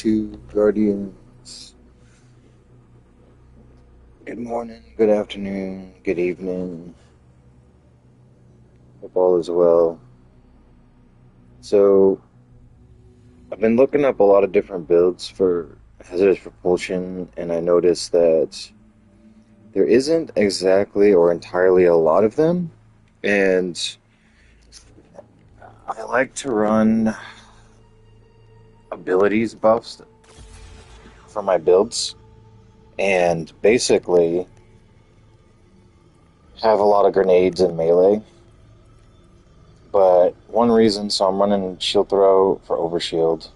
to Guardians. Good morning, good afternoon, good evening. Hope all is well. So, I've been looking up a lot of different builds for Hazardous Propulsion, and I noticed that there isn't exactly or entirely a lot of them, and I like to run abilities buffs for my builds, and basically have a lot of grenades and melee. But one reason, so I'm running Shield Throw for Overshield.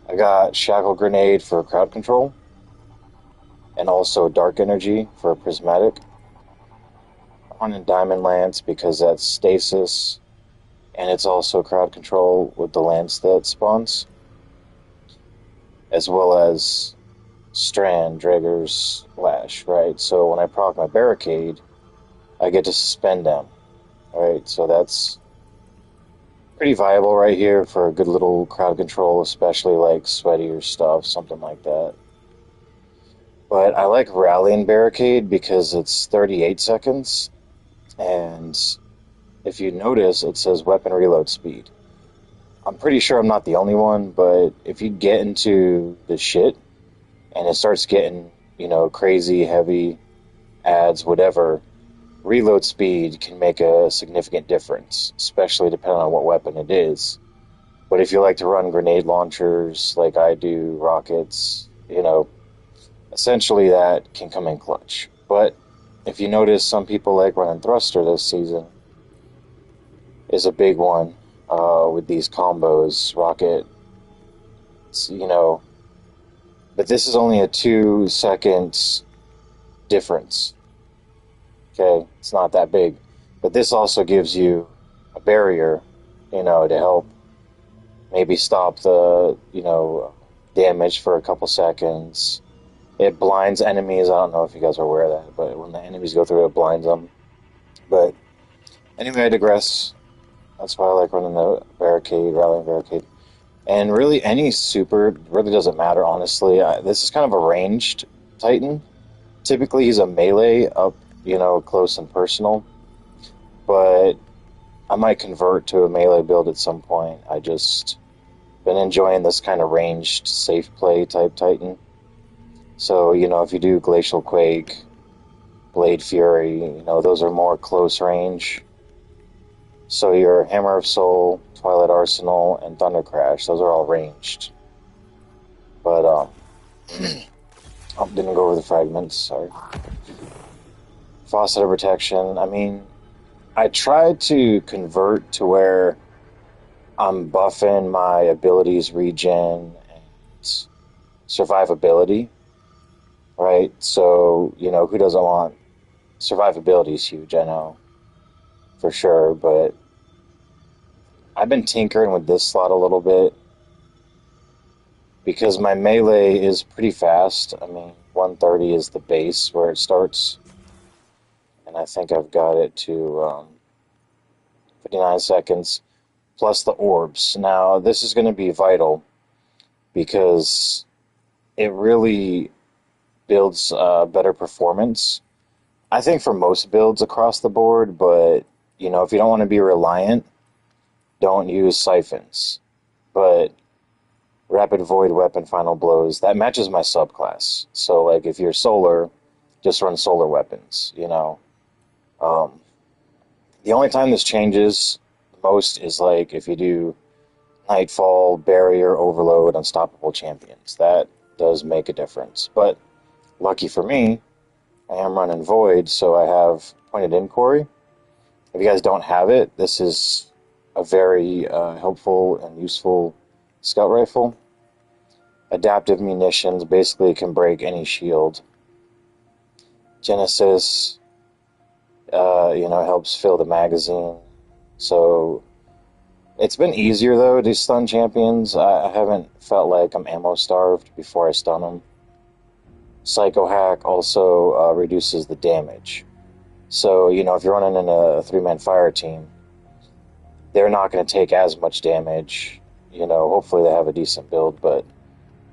I got Shackle Grenade for crowd control, and also Dark Energy for Prismatic. I'm running Diamond Lance because that's stasis, and it's also crowd control with the lance that spawns, as well as Strand, Drengr's Lash, right? So when I proc my Barricade, I get to suspend them, right? So that's pretty viable right here for a good little crowd control, especially like sweatier stuff, something like that. But I like Rallying Barricade because it's 38 seconds, and if you notice, it says weapon reload speed. I'm pretty sure I'm not the only one, but if you get into the shit, and it starts getting, crazy, heavy, adds, whatever, reload speed can make a significant difference, especially depending on what weapon it is. But if you like to run grenade launchers like I do, rockets, essentially that can come in clutch. But if you notice, some people like running thruster this season is a big one with these combos, rocket, but this is only a 2 second difference. Okay, it's not that big. But this also gives you a barrier, to help maybe stop the, damage for a couple seconds. It blinds enemies. I don't know if you guys are aware of that, but when the enemies go through, it blinds them. But anyway, I digress. That's why I like running the Barricade, Rallying Barricade. And really, any super really doesn't matter, honestly. This is kind of a ranged Titan. Typically, he's a melee up, close and personal. But I might convert to a melee build at some point. I just been enjoying this kind of ranged, safe play type Titan. So, if you do Glacial Quake, Blade Fury, those are more close range. So your Hammer of Soul, Twilight Arsenal, and Thunder Crash, those are all ranged. But, didn't go over the fragments, sorry. Facet of Protection, I tried to convert to where I'm buffing my abilities regen and survivability, right? So, who doesn't want... Survivability is huge, I know, for sure, but I've been tinkering with this slot a little bit because my melee is pretty fast. 130 is the base where it starts, and I think I've got it to 59 seconds, plus the orbs. Now, this is going to be vital because it really builds better performance, I think, for most builds across the board, but, if you don't want to be reliant, don't use siphons. But Rapid Void Weapon Final Blows, that matches my subclass. So, like, if you're solar, just run solar weapons, The only time this changes most is, like, if you do Nightfall, Barrier, Overload, Unstoppable Champions. That does make a difference. But, lucky for me, I am running Void, so I have Pointed Inquiry. If you guys don't have it, this is a very helpful and useful scout rifle. Adaptive munitions basically can break any shield. Genesis, helps fill the magazine. So it's been easier though to stun champions. I haven't felt like I'm ammo starved before I stun them. Psycho Hack also reduces the damage. So, if you're running in a 3-man fire team, they're not going to take as much damage, you know, hopefully they have a decent build, but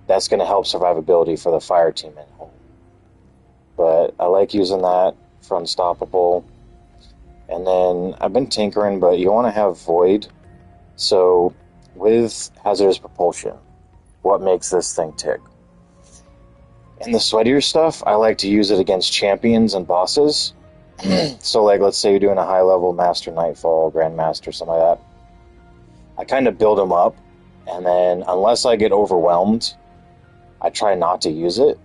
that's going to help survivability for the fire team at home. But I like using that for Unstoppable. And then I've been tinkering, but you want to have Void. So with Hazardous Propulsion, what makes this thing tick? In the sweatier stuff, I like to use it against champions and bosses. So like, let's say you're doing a high level Master Nightfall, Grandmaster, something like that. I kind of build them up, and then unless I get overwhelmed, I try not to use it.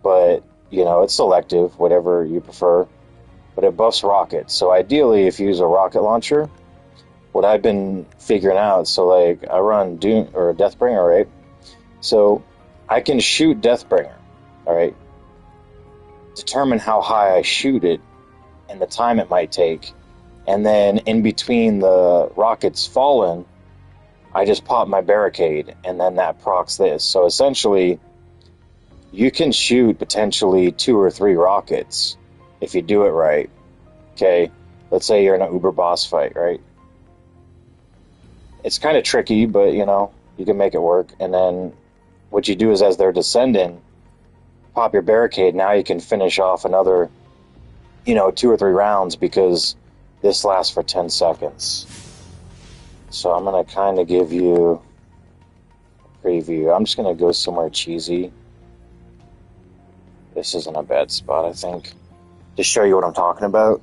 But, you know, it's selective, whatever you prefer. But it buffs rockets. So ideally, if you use a rocket launcher, what I've been figuring out, so like I run Doom or Deathbringer, right? So I can shoot Deathbringer, all right? Determine how high I shoot it and the time it might take. And then in between the rockets falling, I just pop my Barricade, and then that procs this. So essentially, you can shoot potentially 2 or 3 rockets if you do it right. Okay, let's say you're in an Uber boss fight, right? It's kind of tricky, but you know, you can make it work. And then what you do is as they're descending, pop your Barricade. Now you can finish off another, you know, 2 or 3 rounds because this lasts for 10 seconds. So I'm going to kind of give you a preview. I'm just going to go somewhere cheesy. This isn't a bad spot, I think, to show you what I'm talking about.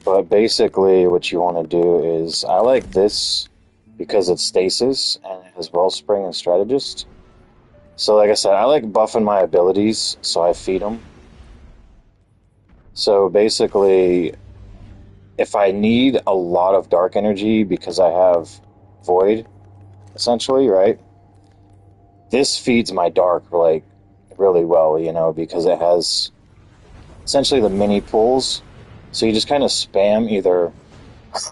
But basically what you want to do is, I like this because it's stasis and it has Wellspring and Strategist. So like I said, I like buffing my abilities, so I feed them. So basically, if I need a lot of dark energy because I have Void, essentially, right? This feeds my dark, like, really well, you know, because it has essentially the mini pulls. So you just kind of spam either,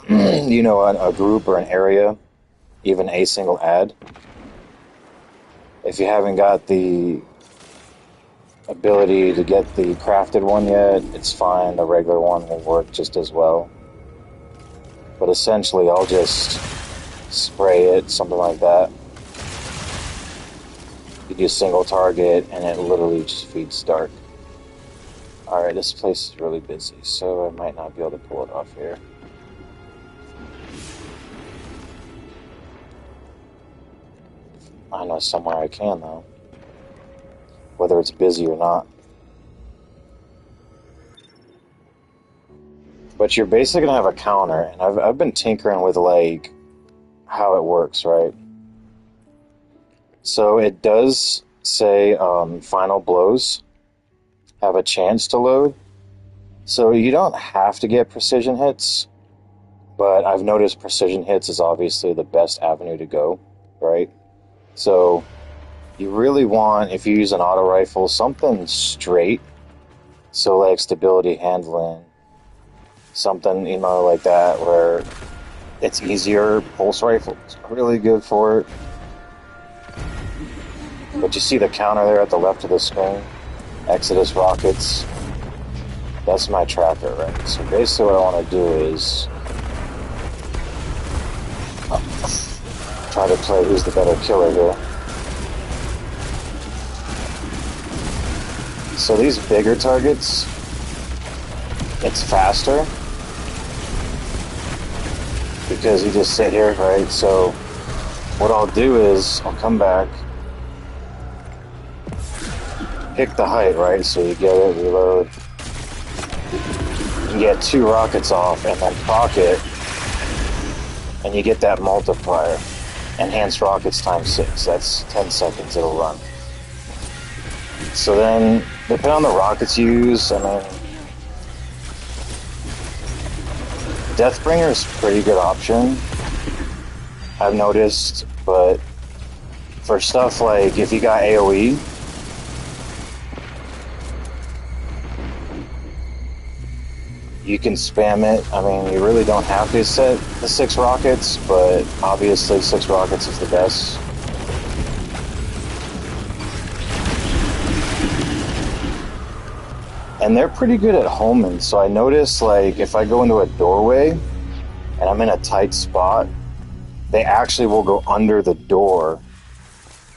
you know, a group or an area, even a single ad. If you haven't got the ability to get the crafted one yet, it's fine. The regular one will work just as well. But essentially, I'll just spray it, something like that. You do single target, and it literally just feeds dark. Alright, this place is really busy, so I might not be able to pull it off here. I know somewhere I can, though. Whether it's busy or not. But you're basically going to have a counter, and I've been tinkering with, like, how it works, right? So it does say final blows have a chance to load. So you don't have to get precision hits, but I've noticed precision hits is obviously the best avenue to go, right? So you really want, if you use an auto rifle, something straight. So like stability handling, something, you know, like that, where it's easier. Pulse rifle is really good for it. But you see the counter there at the left of the screen? Exodus rockets. That's my tracker, right? So basically what I want to do is try to play who's the better killer here. So these bigger targets, it's faster because you just sit here, right? So what I'll do is I'll come back, pick the height, right? So you get it, reload, you get 2 rockets off, and then proc it, and you get that multiplier. Enhanced rockets times 6. That's 10 seconds it'll run. So then, depending on the rockets you use, I mean, Deathbringer is a pretty good option, I've noticed, but for stuff like if you got AoE, you can spam it. I mean, you really don't have to set the 6 rockets, but obviously 6 rockets is the best. And they're pretty good at homing, so I notice, like, if I go into a doorway, and I'm in a tight spot, they actually will go under the door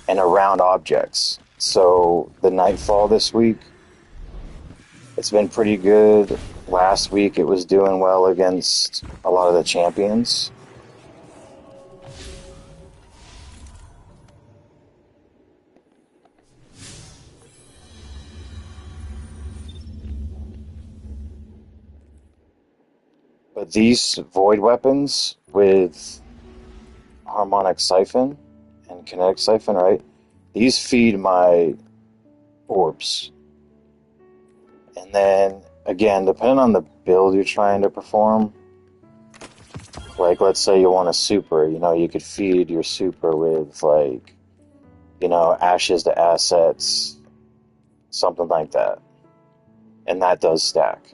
and around objects. So the Nightfall this week, it's been pretty good. Last week it was doing well against a lot of the champions. But these void weapons with Harmonic Siphon and Kinetic Siphon, right? These feed my orbs. And then, again, depending on the build you're trying to perform, like, let's say you want a super, you could feed your super with, like, ashes to assets, something like that. And that does stack.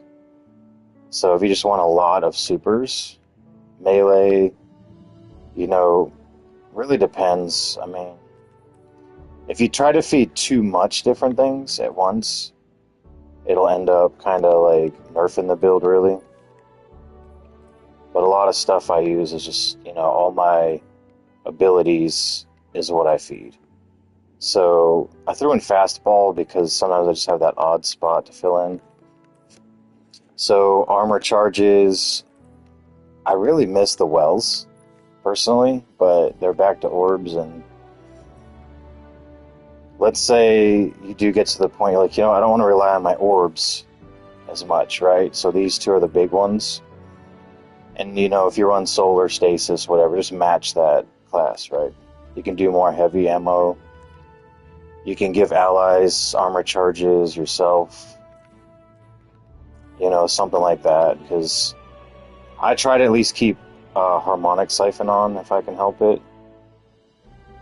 So if you just want a lot of supers, melee, really depends. I mean, if you try to feed too much different things at once, it'll end up kind of like nerfing the build, really. But a lot of stuff I use is just, all my abilities is what I feed. So I threw in fastball because sometimes I just have that odd spot to fill in. So armor charges, I really miss the wells, personally, but they're back to orbs. And let's say you do get to the point, you're like, I don't want to rely on my orbs as much, right? So these two are the big ones. And, if you run solar, stasis, whatever, just match that class, right? You can do more heavy ammo. You can give allies armor charges yourself. Something like that. Because I try to at least keep Harmonic Siphon on if I can help it.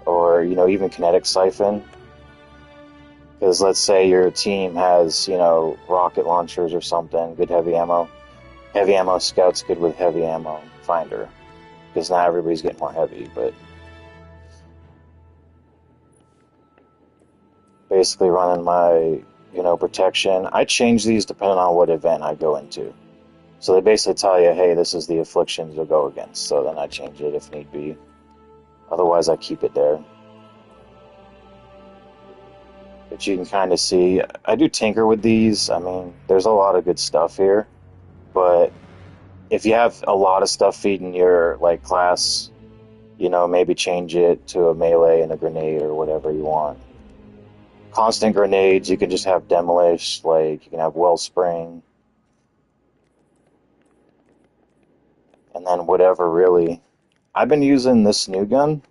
Or, even Kinetic Siphon. Because let's say your team has, rocket launchers or something, good heavy ammo. Heavy ammo scout's good with heavy ammo finder. Because not everybody's getting more heavy, but basically running my, protection. I change these depending on what event I go into. So they basically tell you, hey, this is the afflictions you'll go against. So then I change it if need be. Otherwise, I keep it there. But you can kind of see, I do tinker with these. I mean, there's a lot of good stuff here. But if you have a lot of stuff feeding your, like, class, maybe change it to a melee and a grenade or whatever you want. Constant grenades, you can just have demolish, like, you can have wellspring. And then whatever, really. I've been using this new gun.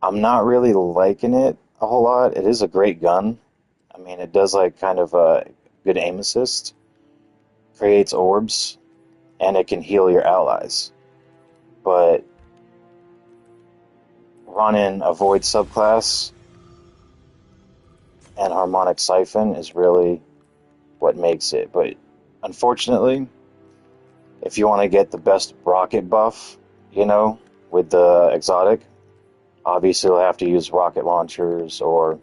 I'm not really liking it a whole lot. It is a great gun. I mean, it does, like, kind of a good aim assist. Creates orbs. And it can heal your allies. But running a void subclass and Harmonic Siphon is really what makes it. But unfortunately, if you want to get the best rocket buff, with the exotic, obviously you'll have to use rocket launchers or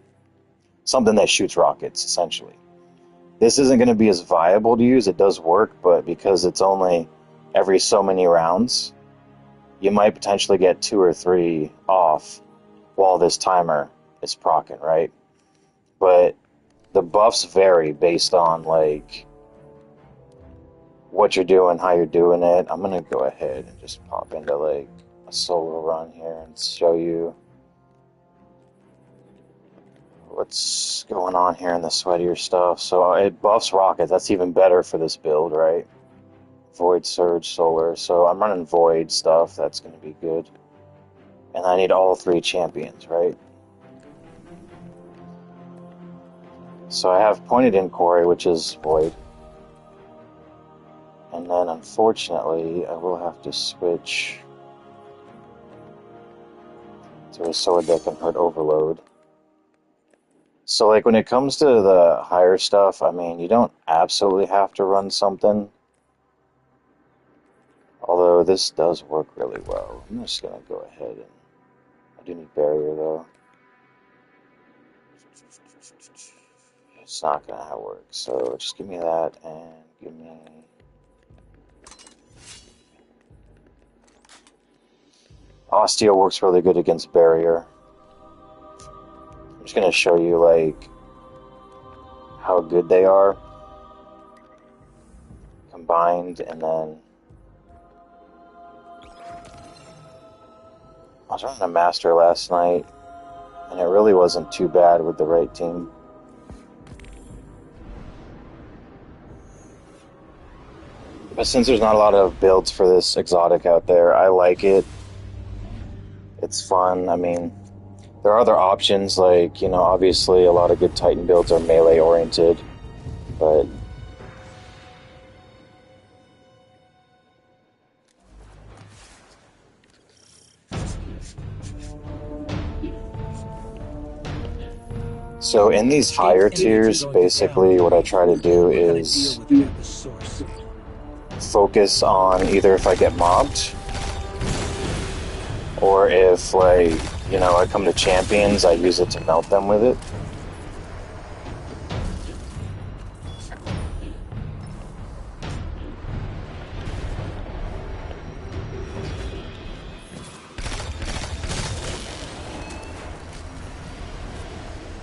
something that shoots rockets, essentially. This isn't going to be as viable to use. It does work, but because it's only every so many rounds, you might potentially get 2 or 3 off while this timer is proccing, right? But the buffs vary based on, like, what you're doing, how you're doing it. I'm going to go ahead and just pop into, like, a solo run here and show you what's going on here in the sweatier stuff. So it buffs rockets. That's even better for this build, right? Void, Surge, Solar. So I'm running Void stuff. That's going to be good. And I need all 3 champions, right? So I have Pointed Inquiry, which is Void. And then, unfortunately, I will have to switch to a sword that can hurt Overload. So, like, when it comes to the higher stuff, I mean, you don't absolutely have to run something. Although this does work really well. I'm just going to go ahead and... I do need Barrier, though. It's not going to work. So, just give me that and give me... Osteo works really good against barrier. I'm just gonna show you like how good they are combined, and then I was running a master last night, and it really wasn't too bad with the right team. But since there's not a lot of builds for this exotic out there, I like it. It's fun. I mean, there are other options, like, you know, obviously a lot of good Titan builds are melee oriented, but so in these higher tiers, basically what I try to do is focus on either if I get mobbed, or if, like, you know, I come to champions, I use it to melt them with it.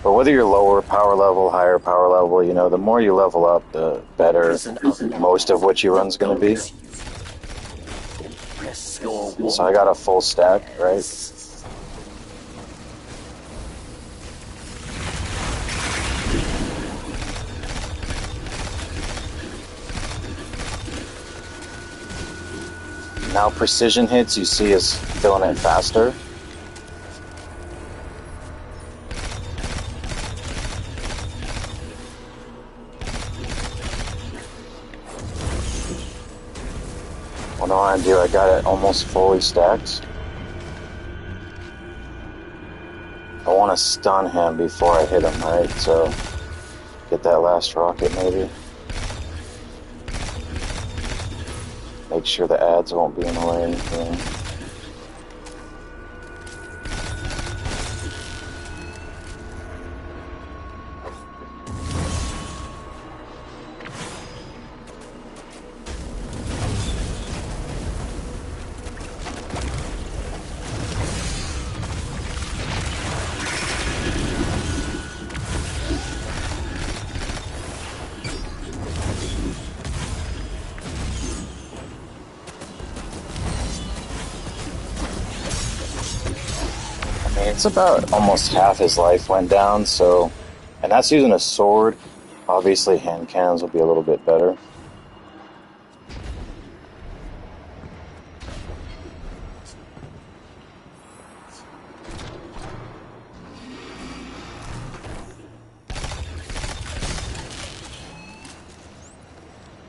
But whether you're lower power level, higher power level, you know, the more you level up, the better most of what you run's going to be. So I got a full stack, right? Now precision hits, you see, is filling it faster. What do I want to do? I got it almost fully stacked. I want to stun him before I hit him, right? So get that last rocket maybe. Make sure the ads won't be in the way or anything. It's about almost half his life went down, so, and that's using a sword. Obviously hand cannons will be a little bit better.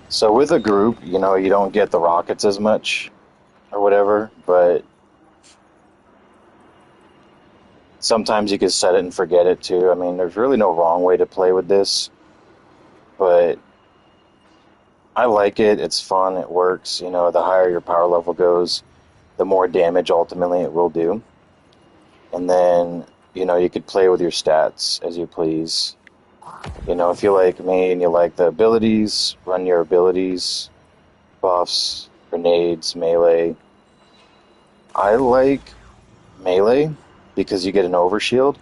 So with a group, you know, you don't get the rockets as much or whatever, but sometimes you can set it and forget it too. I mean, there's really no wrong way to play with this, but I like it. It's fun. It works. You know, the higher your power level goes, the more damage ultimately it will do. And then, you know, you could play with your stats as you please. You know, if you like me and you like the abilities, run your abilities, buffs, grenades, melee. I like melee because you get an overshield,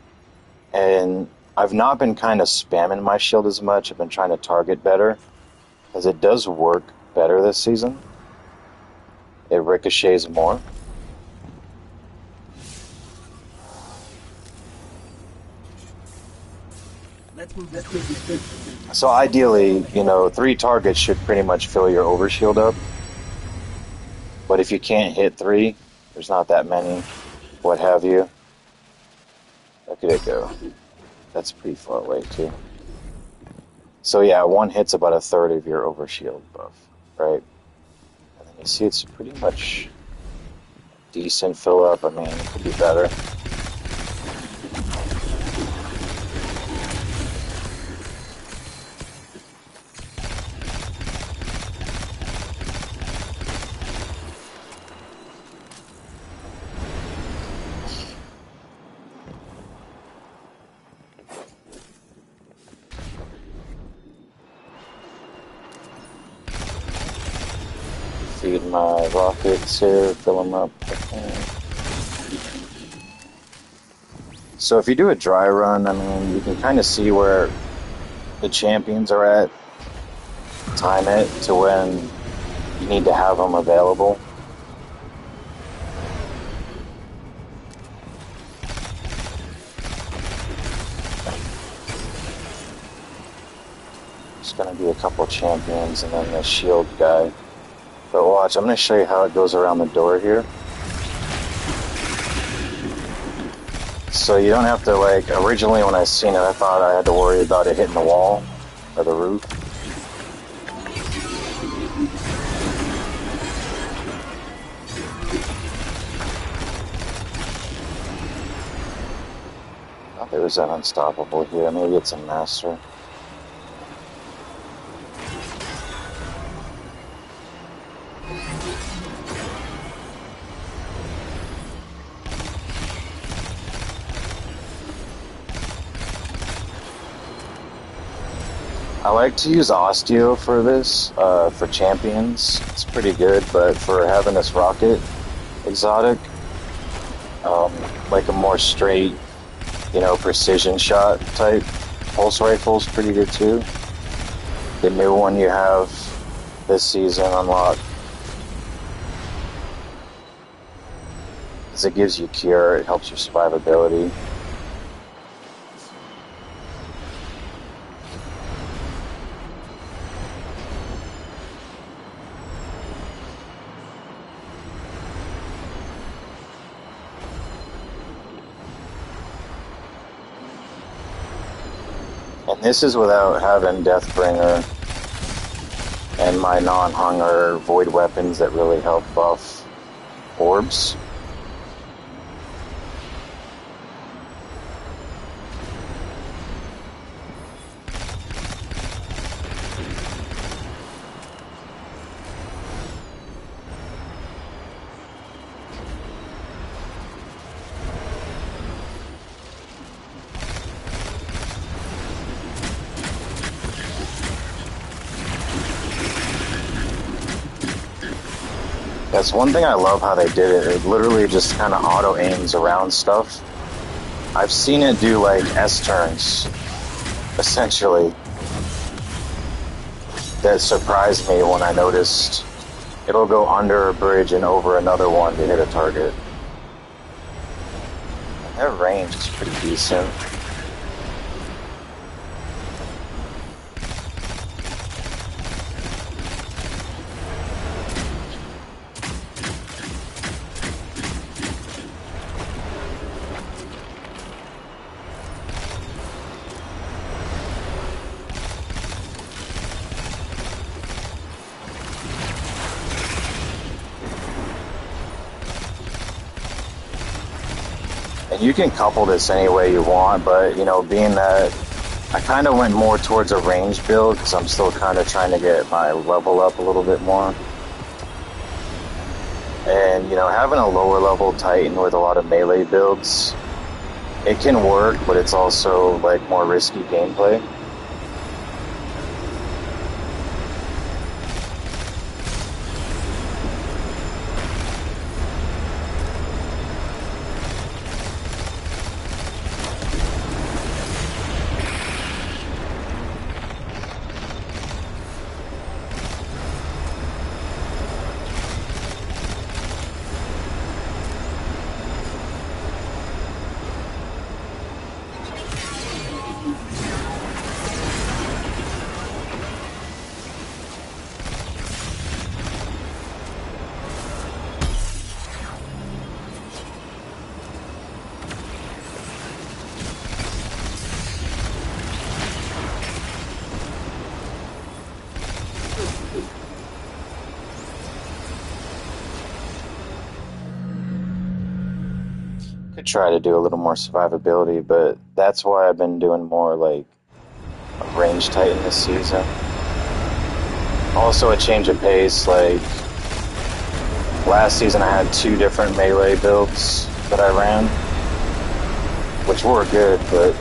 and I've not been kind of spamming my shield as much. I've been trying to target better, because it does work better this season. It ricochets more. So ideally, you know, 3 targets should pretty much fill your overshield up. But if you can't hit 3, there's not that many, what have you. Look at it go. That's pretty far away too. So yeah, 1 hit's about a third of your overshield buff, right? And then you see it's pretty much decent fill up. I mean, it could be better. Feed my rockets here, fill them up. Okay. So if you do a dry run, I mean, you can kind of see where the champions are at, time it to when you need to have them available. There's going to be a couple champions and then the shield guy. But watch, I'm going to show you how it goes around the door here. So you don't have to, like, originally when I seen it, I thought I had to worry about it hitting the wall or the roof. I thought there was an unstoppable here. Maybe it's a master. I like to use Osteo for this, for champions. It's pretty good, but for having this rocket exotic, like a more straight, you know, precision shot type pulse rifle is pretty good too. The new one you have this season unlocked, because it gives you cure, it helps your survivability. And this is without having Deathbringer and my non-hunger void weapons that really help buff orbs. That's one thing I love how they did it. It literally just kind of auto aims around stuff. I've seen it do like S-turns, essentially, that surprised me when I noticed it'll go under a bridge and over another one to hit a target. And their range is pretty decent. And you can couple this any way you want, but, you know, being that I kind of went more towards a range build because I'm still kind of trying to get my level up a little bit more. And, you know, having a lower level Titan with a lot of melee builds, it can work, but it's also, like, more risky gameplay. Could try to do a little more survivability, but that's why I've been doing more like a range Titan this season. Also a change of pace, like last season I had 2 different melee builds that I ran, which were good, but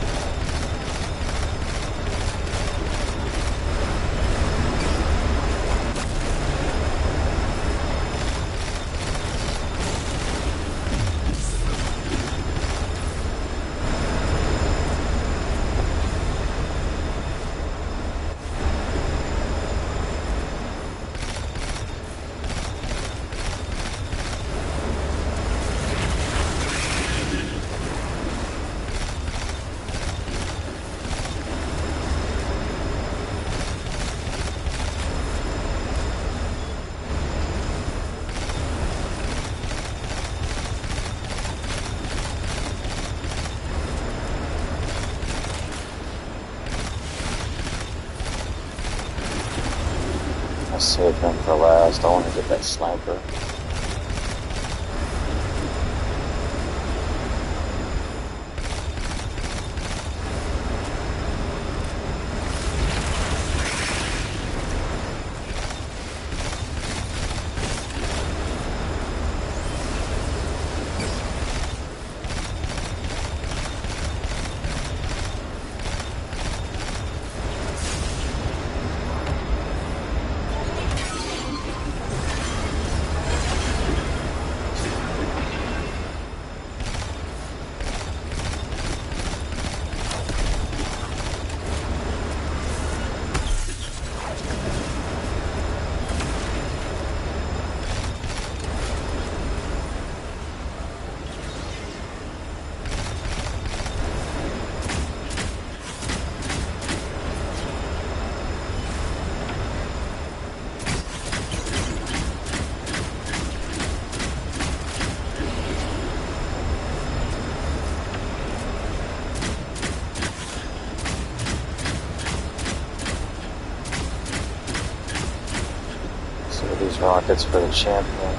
save him for last. I want to get that sniper. These rockets for the champion.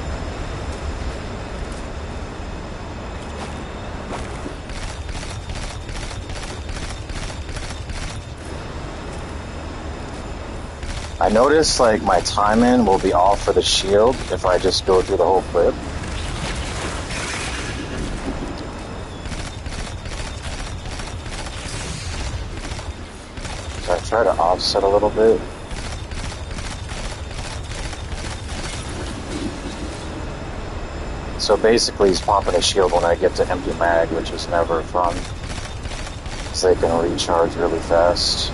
I notice like my timing will be off for the shield if I just go through the whole clip. So I try to offset a little bit. So basically he's popping a shield when I get to empty mag, which is never fun, because they can recharge really fast.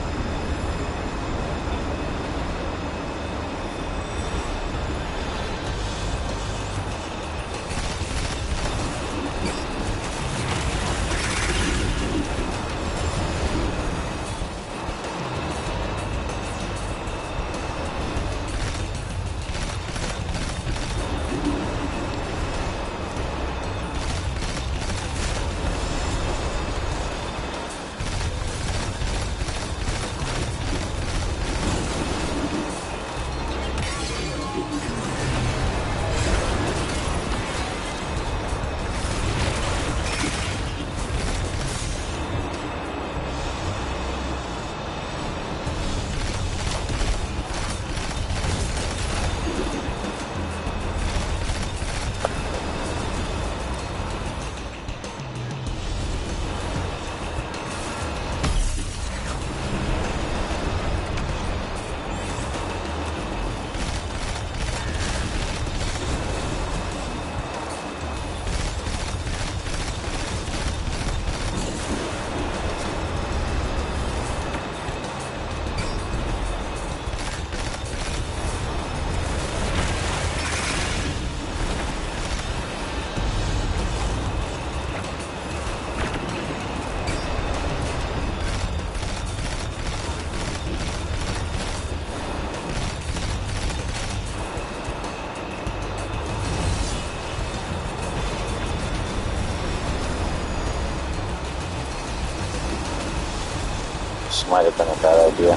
This might have been a bad idea.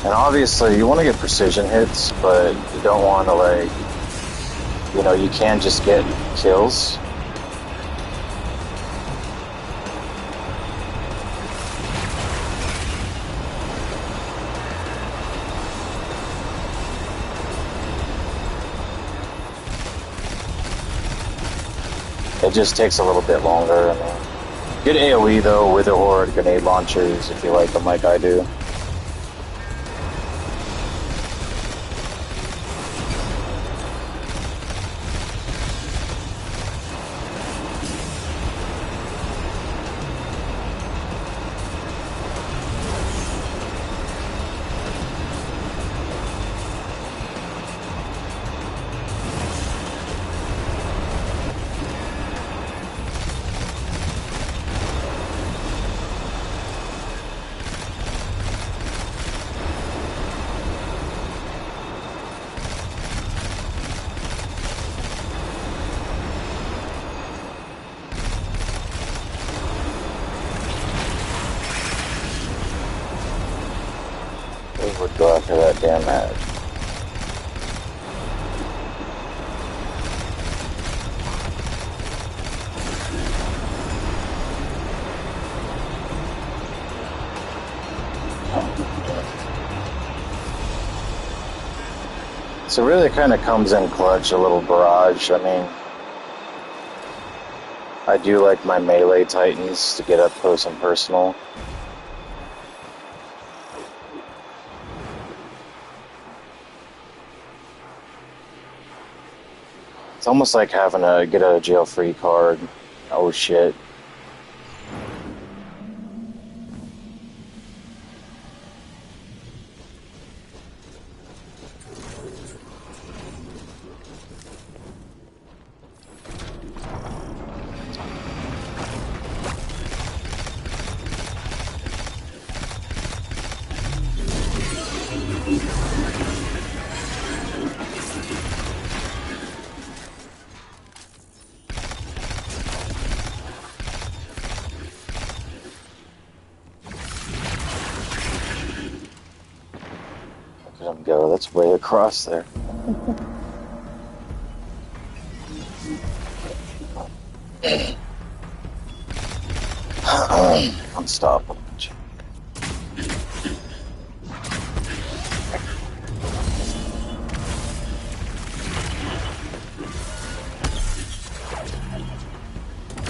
And obviously you want to get precision hits, but you don't want to, like, you know, you can just get kills. It just takes a little bit longer. I mean, good AoE though, Wither Horde, grenade launchers, if you like them like I do. goddamn mad. So really it kind of comes in clutch, a little barrage. I mean, I do like my melee titans to get up close and personal. It's almost like having a get out of jail free card. Oh shit. Look at him go, that's way across there. Unstoppable.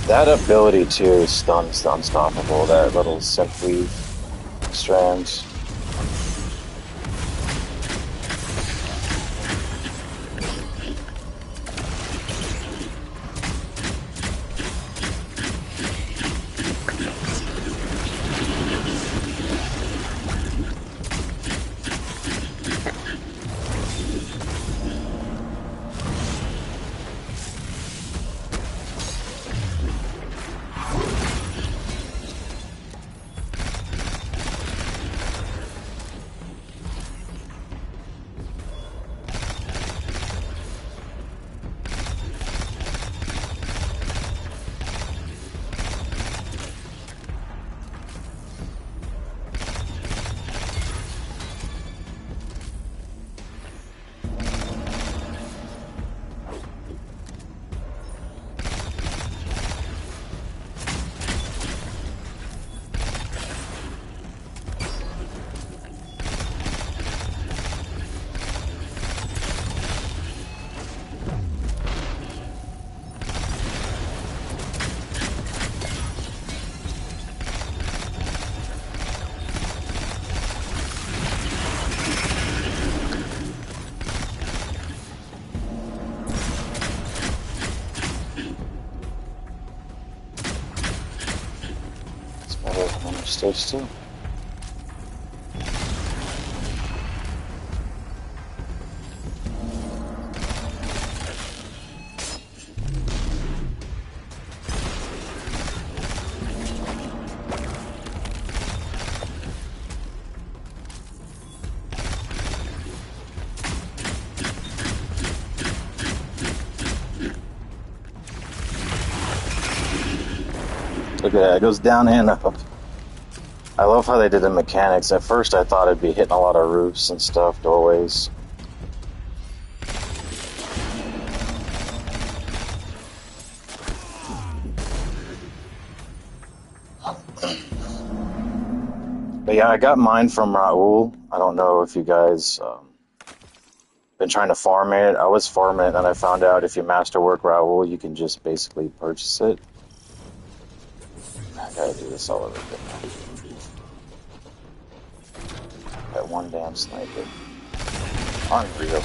That ability too is Stunn's unstoppable, that little synth weave strands. Stage 2. Look at that, it goes down and up. I love how they did the mechanics. At first I thought it'd be hitting a lot of roofs and stuff, doorways. But yeah, I got mine from Raul. I don't know if you guys been trying to farm it. I was farming it and I found out if you masterwork Raul, you can just basically purchase it. I gotta do this all over again. That one damn sniper. Unreal.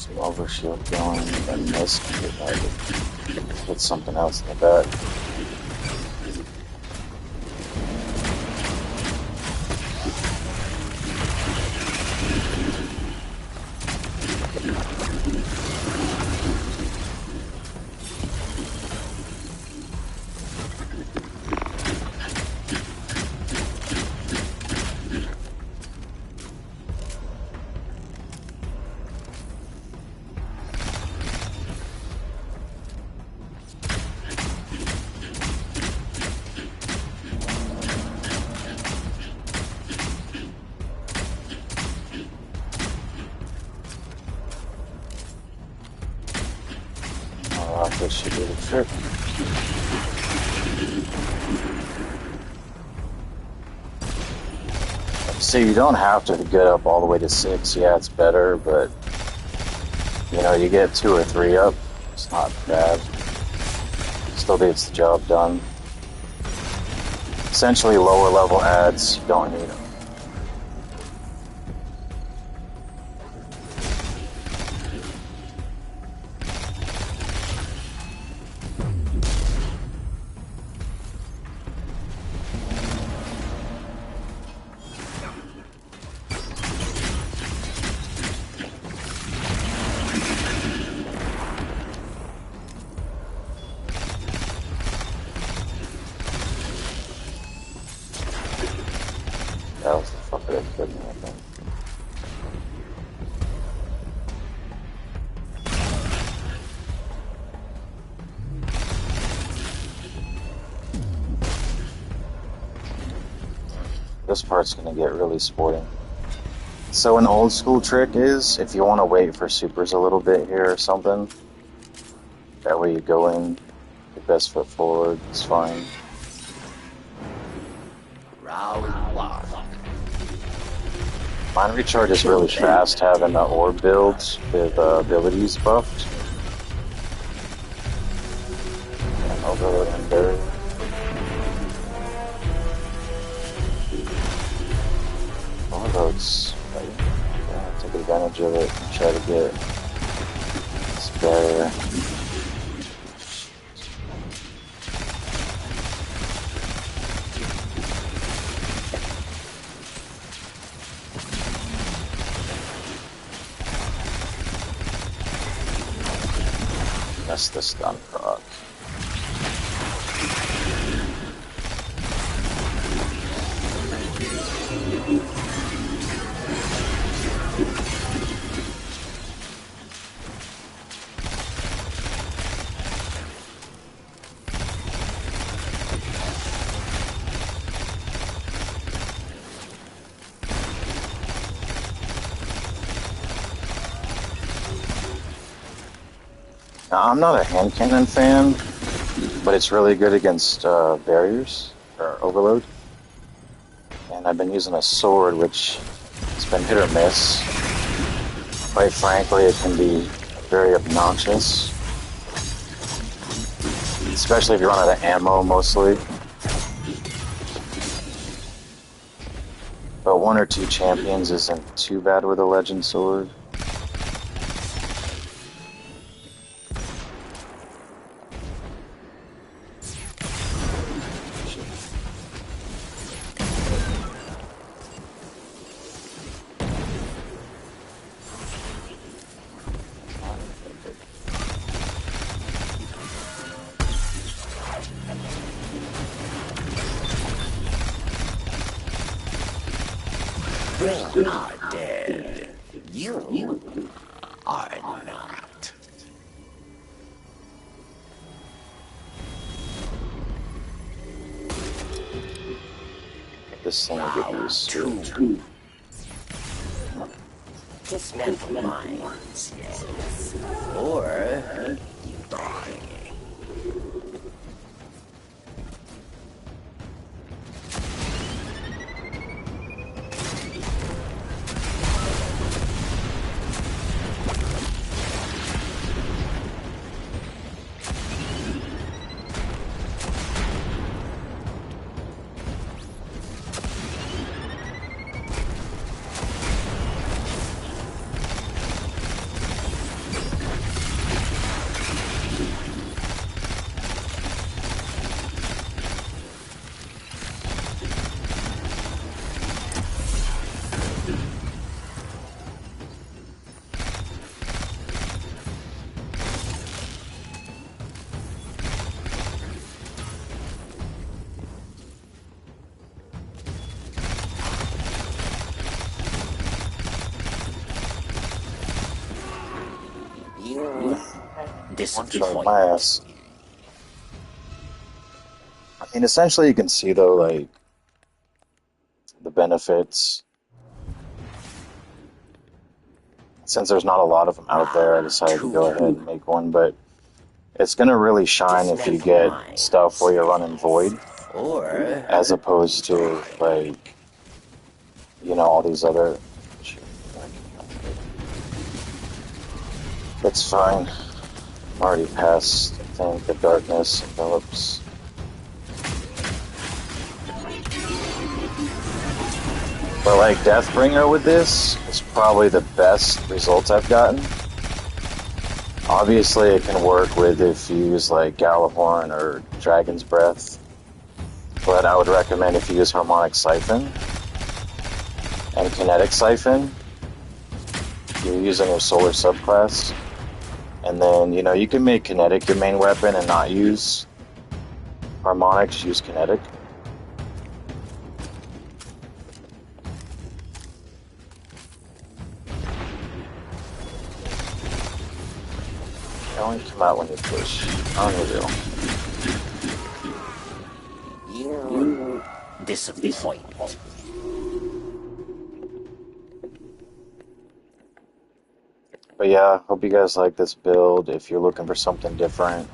Some overshield going, and this can get back. Put something else in the back. That should be the trick. So you don't have to get up all the way to 6. Yeah, it's better, but you know, you get 2 or 3 up, it's not bad. Still gets the job done. Essentially, lower level adds, you don't need them. That was the fucker that killed me, I think. This part's gonna get really sporting. So an old school trick is, if you want to wait for supers a little bit here or something, that way you go in, your best foot forward, it's fine. Mine recharges really fast having the orb builds with abilities buffed. And overload and dirt. Overload's like, yeah, take advantage of it and try to get this barrier. That's the stun proc. Now, I'm not a hand cannon fan, but it's really good against barriers, or overload. And I've been using a sword, which has been hit or miss. Quite frankly, it can be very obnoxious. Especially if you run out of ammo, mostly. But 1 or 2 champions isn't too bad with a legend sword. You are dead. You are not. This thing will get used to. Dismantle mines, yes. Or you die. You One disappoint. my ass. I mean, essentially, you can see though, like the benefits. Since there's not a lot of them out there, I decided to go ahead and make one. But it's gonna really shine if you get stuff where you're running void, Or as opposed to like, you know, all these other. It's fine. I'm already past, I think, the darkness envelops. But like Deathbringer with this is probably the best results I've gotten. Obviously it can work with if you use like Galahorn or Dragon's Breath. But I would recommend if you use Harmonic Siphon and Kinetic Siphon, you're using your solar subclass. And then, you know, you can make Kinetic your main weapon and not use Harmonic, just use Kinetic. Only come out when you push. Unreal. you disappoint. But yeah, hope you guys like this build. If you're looking for something different,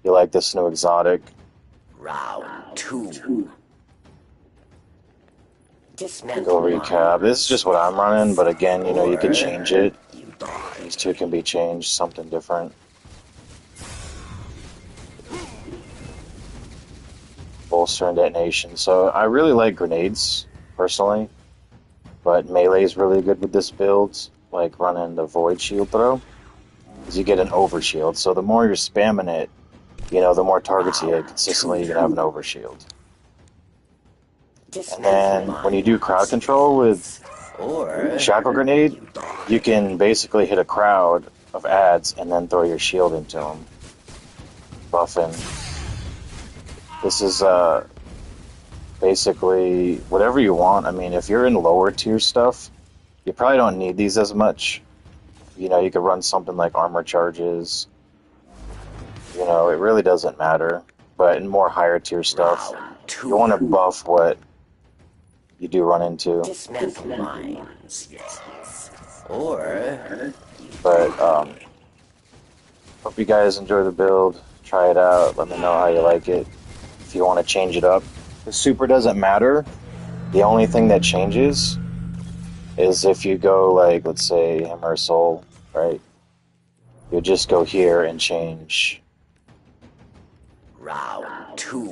you like this new exotic. Round 2. Go recap. This is just what I'm running, but again, you know, you could change it. These two can be changed, something different. Bolster and detonation. So I really like grenades, personally. But melee is really good with this build. Like running the void shield throw. Because you get an overshield. So the more you're spamming it, you know, the more targets you hit consistently, you can have an overshield. And then when you do crowd control with Shackle Grenade, you can basically hit a crowd of ads and then throw your shield into them. Buffing. This is basically whatever you want. I mean, if you're in lower tier stuff, you probably don't need these as much. You know, you could run something like armor charges. You know, it really doesn't matter. But in more higher tier stuff, you want to buff what you do run into. But hope you guys enjoy the build. Try it out. Let me know how you like it. If you want to change it up, the super doesn't matter. The only thing that changes is if you go like, let's say, Hammer Soul, right? You just go here and change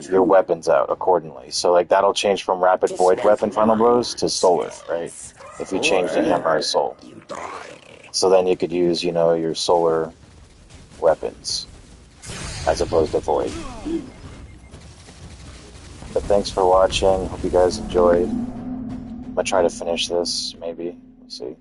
your weapons out accordingly. So like that'll change from Rapid Void Weapon Final Blows to Solar, right? If you change to Hammer Soul. So then you could use, you know, your solar weapons as opposed to Void. But thanks for watching. Hope you guys enjoyed. I'm gonna try to finish this, maybe. We'll see.